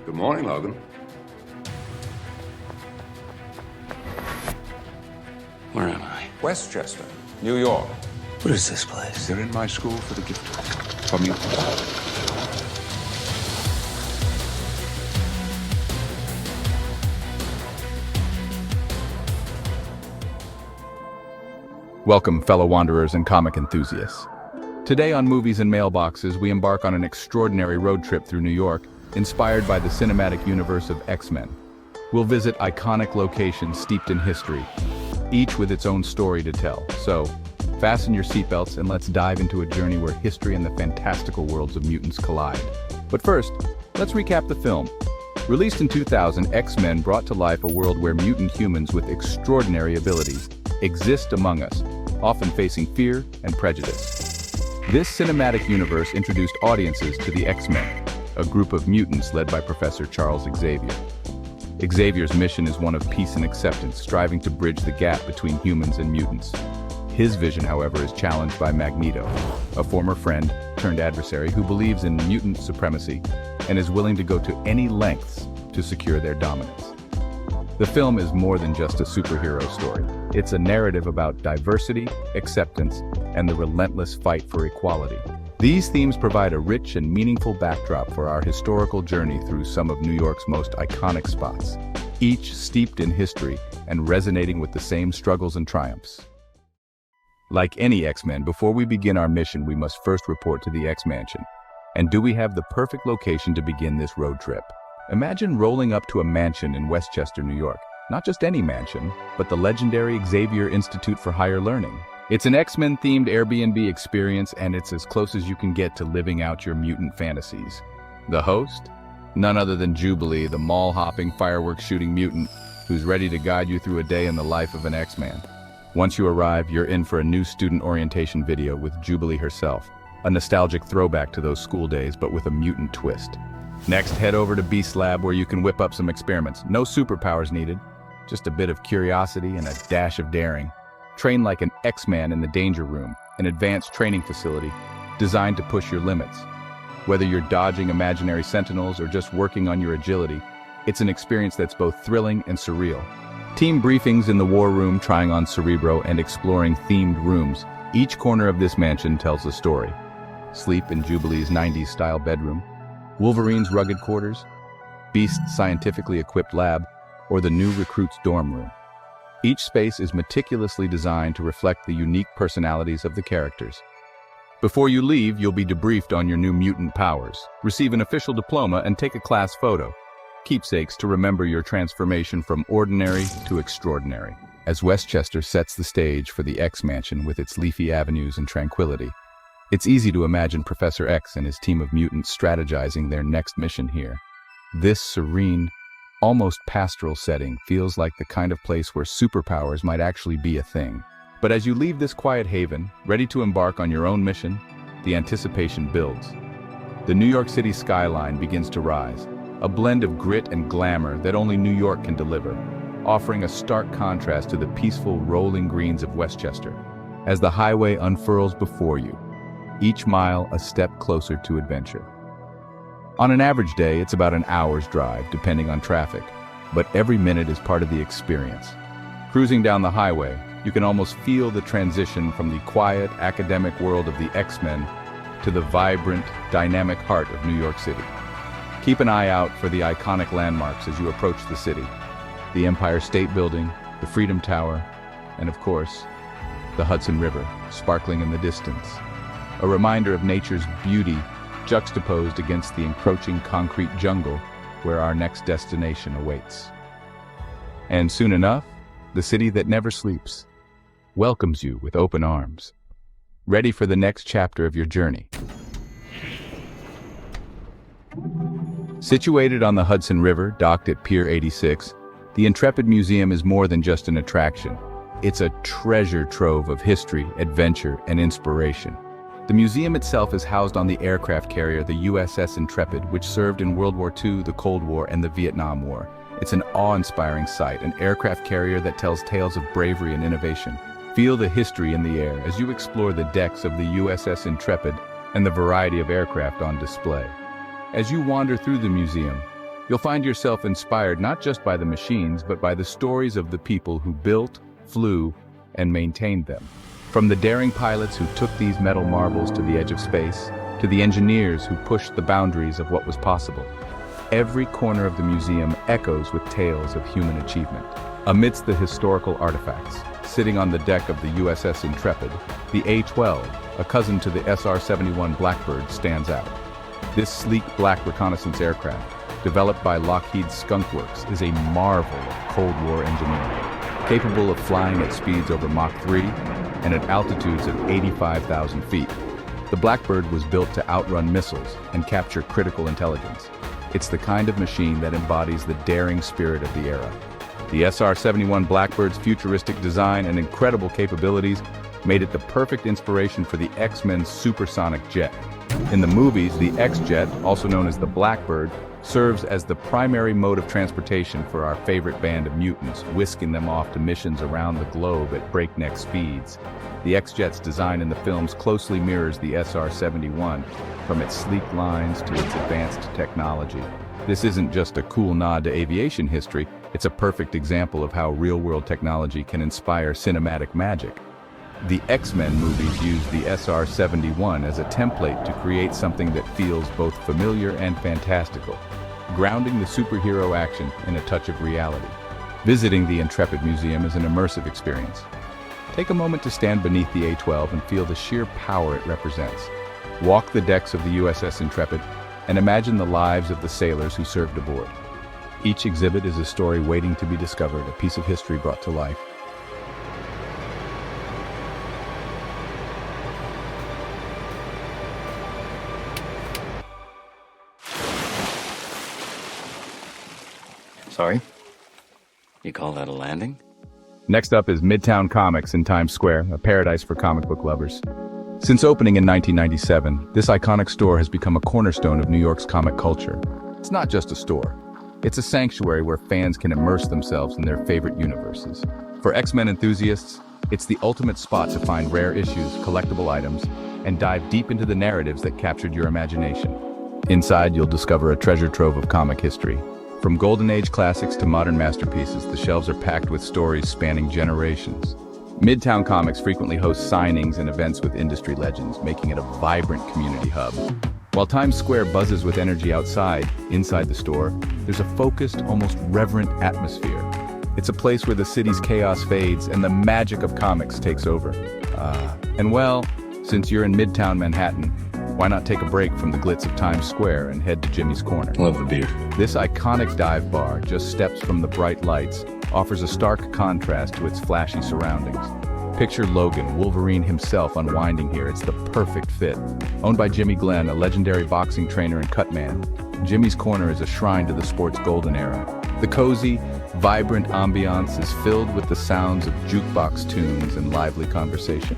Good morning, Logan. Where am I? Westchester, New York. What is this place? You're in my school for the gift from you. Welcome, fellow wanderers and comic enthusiasts. Today on Movies and Mailboxes, we embark on an extraordinary road trip through New York, inspired by the cinematic universe of X-Men. We'll visit iconic locations steeped in history, each with its own story to tell. So, fasten your seatbelts and let's dive into a journey where history and the fantastical worlds of mutants collide. But first, let's recap the film. Released in 2000, X-Men brought to life a world where mutant humans with extraordinary abilities exist among us, often facing fear and prejudice. This cinematic universe introduced audiences to the X-Men, a group of mutants led by Professor Charles Xavier. Xavier's mission is one of peace and acceptance, striving to bridge the gap between humans and mutants. His vision, however, is challenged by Magneto, a former friend turned adversary who believes in mutant supremacy and is willing to go to any lengths to secure their dominance. The film is more than just a superhero story. It's a narrative about diversity, acceptance, and the relentless fight for equality. These themes provide a rich and meaningful backdrop for our historical journey through some of New York's most iconic spots, each steeped in history and resonating with the same struggles and triumphs. Like any X-Men, before we begin our mission, we must first report to the XMansion. And do we have the perfect location to begin this road trip? Imagine rolling up to a mansion in Westchester, New York. Not just any mansion, but the legendary Xavier Institute for Higher Learning. It's an X-Men-themed Airbnb experience, and it's as close as you can get to living out your mutant fantasies. The host? None other than Jubilee, the mall-hopping, fireworks-shooting mutant who's ready to guide you through a day in the life of an X-Man. Once you arrive, you're in for a new student orientation video with Jubilee herself, a nostalgic throwback to those school days, but with a mutant twist. Next, head over to Beast Lab where you can whip up some experiments. No superpowers needed, just a bit of curiosity and a dash of daring. Train like an X-Man in the Danger Room, an advanced training facility designed to push your limits. Whether you're dodging imaginary sentinels or just working on your agility, it's an experience that's both thrilling and surreal. Team briefings in the War Room, trying on Cerebro, and exploring themed rooms. Each corner of this mansion tells a story. Sleep in Jubilee's 90s-style bedroom, Wolverine's rugged quarters, Beast's scientifically equipped lab, or the new recruit's dorm room. Each space is meticulously designed to reflect the unique personalities of the characters. Before you leave, you'll be debriefed on your new mutant powers, receive an official diploma, and take a class photo. Keepsakes to remember your transformation from ordinary to extraordinary. As Westchester sets the stage for the X-Mansion with its leafy avenues and tranquility, it's easy to imagine Professor X and his team of mutants strategizing their next mission here. This serene, almost pastoral setting feels like the kind of place where superpowers might actually be a thing. But as you leave this quiet haven, ready to embark on your own mission, the anticipation builds. The New York City skyline begins to rise, a blend of grit and glamour that only New York can deliver, offering a stark contrast to the peaceful rolling greens of Westchester. As the highway unfurls before you, each mile a step closer to adventure. On an average day, it's about an hour's drive, depending on traffic, but every minute is part of the experience. Cruising down the highway, you can almost feel the transition from the quiet, academic world of the X-Men to the vibrant, dynamic heart of New York City. Keep an eye out for the iconic landmarks as you approach the city. The Empire State Building, the Freedom Tower, and of course, the Hudson River, sparkling in the distance. A reminder of nature's beauty juxtaposed against the encroaching concrete jungle where our next destination awaits. And soon enough, the city that never sleeps welcomes you with open arms, ready for the next chapter of your journey. Situated on the Hudson River, docked at Pier 86, the Intrepid Museum is more than just an attraction. It's a treasure trove of history, adventure, and inspiration. The museum itself is housed on the aircraft carrier, the USS Intrepid, which served in World War II, the Cold War, and the Vietnam War. It's an awe-inspiring sight, an aircraft carrier that tells tales of bravery and innovation. Feel the history in the air as you explore the decks of the USS Intrepid and the variety of aircraft on display. As you wander through the museum, You'll find yourself inspired not just by the machines, but by the stories of the people who built, flew, and maintained them. From the daring pilots who took these metal marvels to the edge of space, to the engineers who pushed the boundaries of what was possible. Every corner of the museum echoes with tales of human achievement. Amidst the historical artifacts, sitting on the deck of the USS Intrepid, the A-12, a cousin to the SR-71 Blackbird, stands out. This sleek black reconnaissance aircraft, developed by Lockheed's Skunk Works, is a marvel of Cold War engineering, capable of flying at speeds over Mach 3 and at altitudes of 85,000 feet. The Blackbird was built to outrun missiles and capture critical intelligence. It's the kind of machine that embodies the daring spirit of the era. The SR-71 Blackbird's futuristic design and incredible capabilities made it the perfect inspiration for the X-Men's supersonic jet. In the movies, the X-Jet, also known as the Blackbird, serves as the primary mode of transportation for our favorite band of mutants, whisking them off to missions around the globe at breakneck speeds. The X-Jet's design in the films closely mirrors the SR-71, from its sleek lines to its advanced technology. This isn't just a cool nod to aviation history, it's a perfect example of how real-world technology can inspire cinematic magic. The X-Men movies used the SR-71 as a template to create something that feels both familiar and fantastical, grounding the superhero action in a touch of reality. Visiting the Intrepid Museum is an immersive experience. Take a moment to stand beneath the A-12 and feel the sheer power it represents. Walk the decks of the USS Intrepid and imagine the lives of the sailors who served aboard. Each exhibit is a story waiting to be discovered, a piece of history brought to life. Sorry? You call that a landing? Next up is Midtown Comics in Times Square, a paradise for comic book lovers. Since opening in 1997, this iconic store has become a cornerstone of New York's comic culture. It's not just a store. It's a sanctuary where fans can immerse themselves in their favorite universes. For X-Men enthusiasts, it's the ultimate spot to find rare issues, collectible items, and dive deep into the narratives that captured your imagination. Inside, you'll discover a treasure trove of comic history. From Golden Age classics to modern masterpieces, the shelves are packed with stories spanning generations. Midtown Comics frequently hosts signings and events with industry legends, making it a vibrant community hub. While Times Square buzzes with energy outside, inside the store, there's a focused, almost reverent atmosphere. It's a place where the city's chaos fades and the magic of comics takes over. And well, since you're in Midtown Manhattan, why not take a break from the glitz of Times Square and head to Jimmy's Corner? Love the beer. This iconic dive bar, just steps from the bright lights, offers a stark contrast to its flashy surroundings. Picture Logan, Wolverine himself, unwinding here. It's the perfect fit. Owned by Jimmy Glenn, a legendary boxing trainer and cutman, Jimmy's Corner is a shrine to the sport's golden era. The cozy, vibrant ambiance is filled with the sounds of jukebox tunes and lively conversation.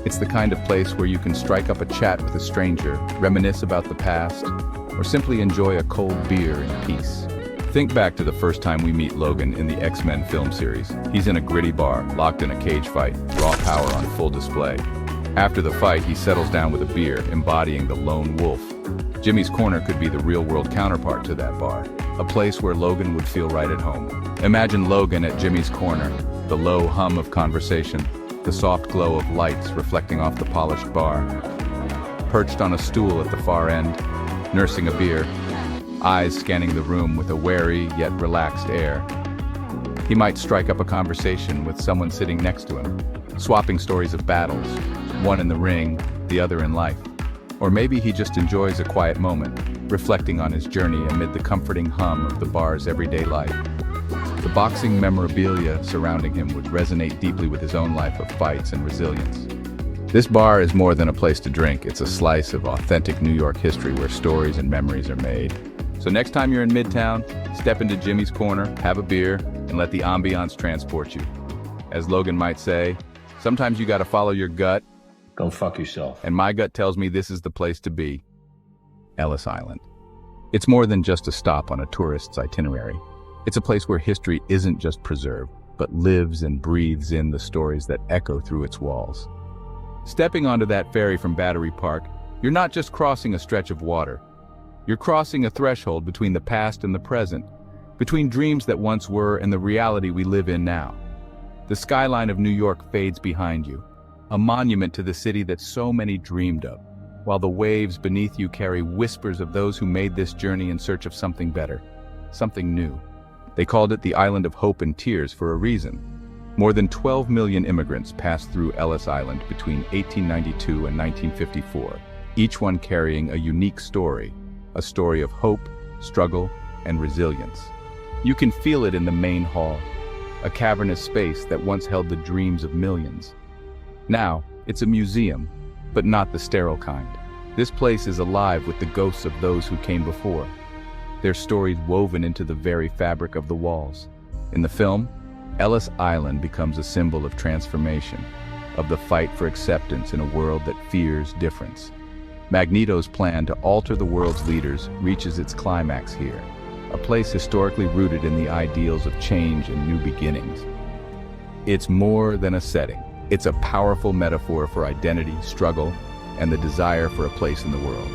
It's the kind of place where you can strike up a chat with a stranger, reminisce about the past, or simply enjoy a cold beer in peace. Think back to the first time we meet Logan in the X-Men film series. He's in a gritty bar, locked in a cage fight, raw power on full display. After the fight, he settles down with a beer, embodying the lone wolf. Jimmy's Corner could be the real-world counterpart to that bar, a place where Logan would feel right at home. Imagine Logan at Jimmy's Corner, the low hum of conversation, the soft glow of lights reflecting off the polished bar. Perched on a stool at the far end, nursing a beer, eyes scanning the room with a wary yet relaxed air. He might strike up a conversation with someone sitting next to him, swapping stories of battles, one in the ring, the other in life. Or maybe he just enjoys a quiet moment, reflecting on his journey amid the comforting hum of the bar's everyday life. The boxing memorabilia surrounding him would resonate deeply with his own life of fights and resilience. This bar is more than a place to drink. It's a slice of authentic New York history where stories and memories are made. So next time you're in Midtown, step into Jimmy's Corner, have a beer, and let the ambiance transport you. As Logan might say, sometimes you gotta follow your gut. Go fuck yourself. And my gut tells me this is the place to be. Ellis Island. It's more than just a stop on a tourist's itinerary. It's a place where history isn't just preserved, but lives and breathes in the stories that echo through its walls. Stepping onto that ferry from Battery Park, you're not just crossing a stretch of water. You're crossing a threshold between the past and the present, between dreams that once were and the reality we live in now. The skyline of New York fades behind you, a monument to the city that so many dreamed of, while the waves beneath you carry whispers of those who made this journey in search of something better, something new. They called it the Island of Hope and Tears for a reason. More than 12 million immigrants passed through Ellis Island between 1892 and 1954, each one carrying a unique story, a story of hope, struggle, and resilience. You can feel it in the main hall, a cavernous space that once held the dreams of millions. Now, it's a museum, but not the sterile kind. This place is alive with the ghosts of those who came before, their stories woven into the very fabric of the walls. In the film, Ellis Island becomes a symbol of transformation, of the fight for acceptance in a world that fears difference. Magneto's plan to alter the world's leaders reaches its climax here, a place historically rooted in the ideals of change and new beginnings. It's more than a setting. It's a powerful metaphor for identity, struggle, and the desire for a place in the world.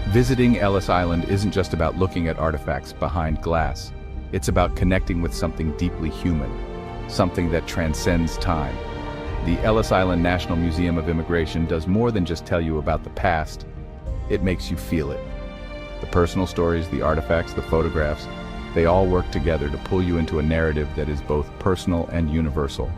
Visiting Ellis Island isn't just about looking at artifacts behind glass. It's about connecting with something deeply human, something that transcends time. The Ellis Island National Museum of Immigration does more than just tell you about the past. It makes you feel it. The personal stories, the artifacts, the photographs, they all work together to pull you into a narrative that is both personal and universal.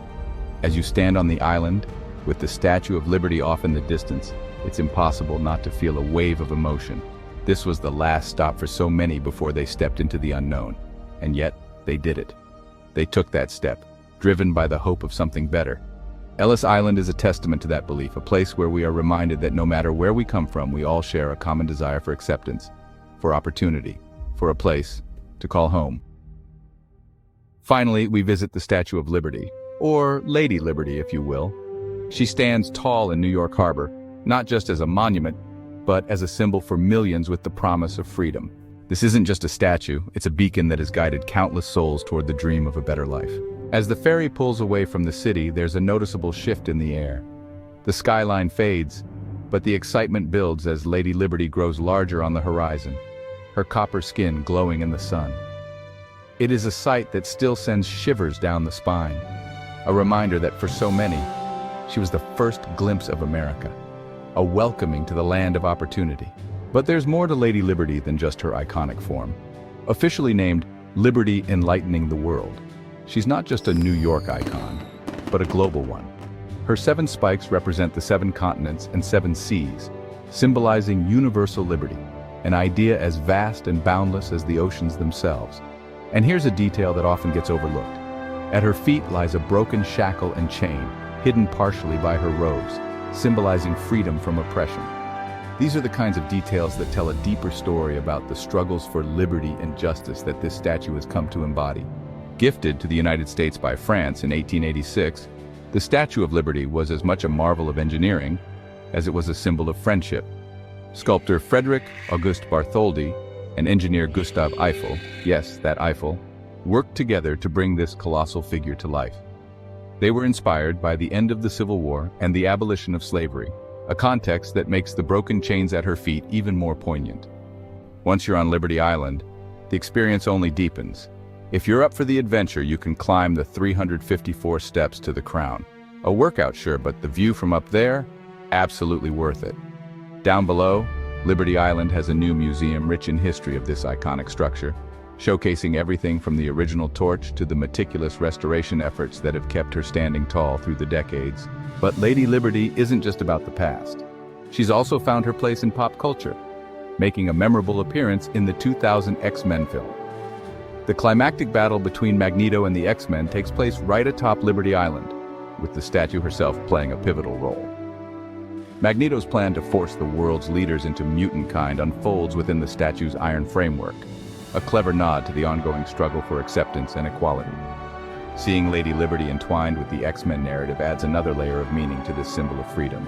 As you stand on the island, with the Statue of Liberty off in the distance, it's impossible not to feel a wave of emotion. This was the last stop for so many before they stepped into the unknown. And yet, they did it. They took that step, driven by the hope of something better. Ellis Island is a testament to that belief, a place where we are reminded that no matter where we come from, we all share a common desire for acceptance, for opportunity, for a place to call home. Finally, we visit the Statue of Liberty, or Lady Liberty, if you will. She stands tall in New York Harbor, not just as a monument, but as a symbol for millions with the promise of freedom. This isn't just a statue, it's a beacon that has guided countless souls toward the dream of a better life. As the ferry pulls away from the city, there's a noticeable shift in the air. The skyline fades, but the excitement builds as Lady Liberty grows larger on the horizon, her copper skin glowing in the sun. It is a sight that still sends shivers down the spine, a reminder that for so many, she was the first glimpse of America, a welcoming to the land of opportunity. But there's more to Lady Liberty than just her iconic form. Officially named Liberty Enlightening the World, she's not just a New York icon, but a global one. Her 7 spikes represent the 7 continents and 7 seas, symbolizing universal liberty, an idea as vast and boundless as the oceans themselves. And here's a detail that often gets overlooked. At her feet lies a broken shackle and chain, hidden partially by her robes, symbolizing freedom from oppression. These are the kinds of details that tell a deeper story about the struggles for liberty and justice that this statue has come to embody. Gifted to the United States by France in 1886, the Statue of Liberty was as much a marvel of engineering as it was a symbol of friendship. Sculptor Frederick Auguste Bartholdi and engineer Gustave Eiffel, yes, that Eiffel, worked together to bring this colossal figure to life. They were inspired by the end of the Civil War and the abolition of slavery, a context that makes the broken chains at her feet even more poignant. Once you're on Liberty Island, the experience only deepens. If you're up for the adventure, you can climb the 354 steps to the crown. A workout, sure, but the view from up there? Absolutely worth it. Down below, Liberty Island has a new museum rich in history of this iconic structure, showcasing everything from the original torch to the meticulous restoration efforts that have kept her standing tall through the decades. But Lady Liberty isn't just about the past. She's also found her place in pop culture, making a memorable appearance in the 2000 X-Men film. The climactic battle between Magneto and the X-Men takes place right atop Liberty Island, with the statue herself playing a pivotal role. Magneto's plan to force the world's leaders into mutant kind unfolds within the statue's iron framework, a clever nod to the ongoing struggle for acceptance and equality. Seeing Lady Liberty entwined with the X-Men narrative adds another layer of meaning to this symbol of freedom,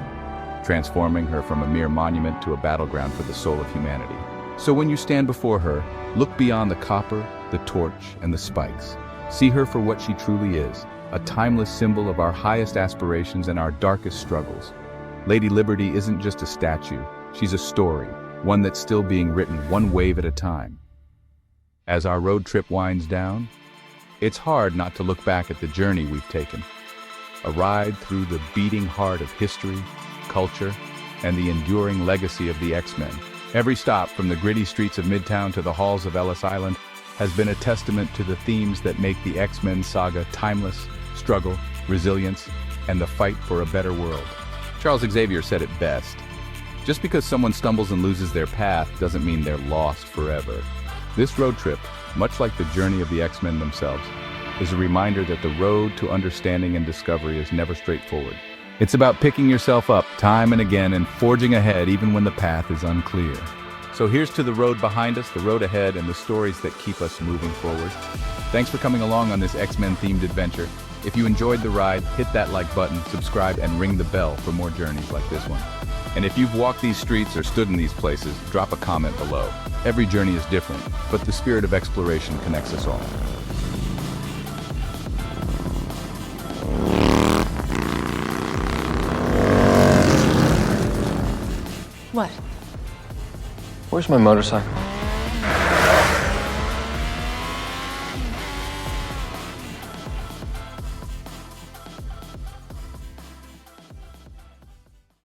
transforming her from a mere monument to a battleground for the soul of humanity. So when you stand before her, look beyond the copper, the torch, and the spikes. See her for what she truly is, a timeless symbol of our highest aspirations and our darkest struggles. Lady Liberty isn't just a statue, she's a story, one that's still being written one wave at a time. As our road trip winds down, it's hard not to look back at the journey we've taken. A ride through the beating heart of history, culture, and the enduring legacy of the X-Men. Every stop, from the gritty streets of Midtown to the halls of Ellis Island, has been a testament to the themes that make the X-Men saga timeless: struggle, resilience, and the fight for a better world. Charles Xavier said it best: just because someone stumbles and loses their path doesn't mean they're lost forever. This road trip, much like the journey of the X-Men themselves, is a reminder that the road to understanding and discovery is never straightforward. It's about picking yourself up time and again and forging ahead even when the path is unclear. So here's to the road behind us, the road ahead, and the stories that keep us moving forward. Thanks for coming along on this X-Men themed adventure. If you enjoyed the ride, hit that like button, subscribe, and ring the bell for more journeys like this one. And if you've walked these streets or stood in these places, drop a comment below. Every journey is different, but the spirit of exploration connects us all. What? Where's my motorcycle?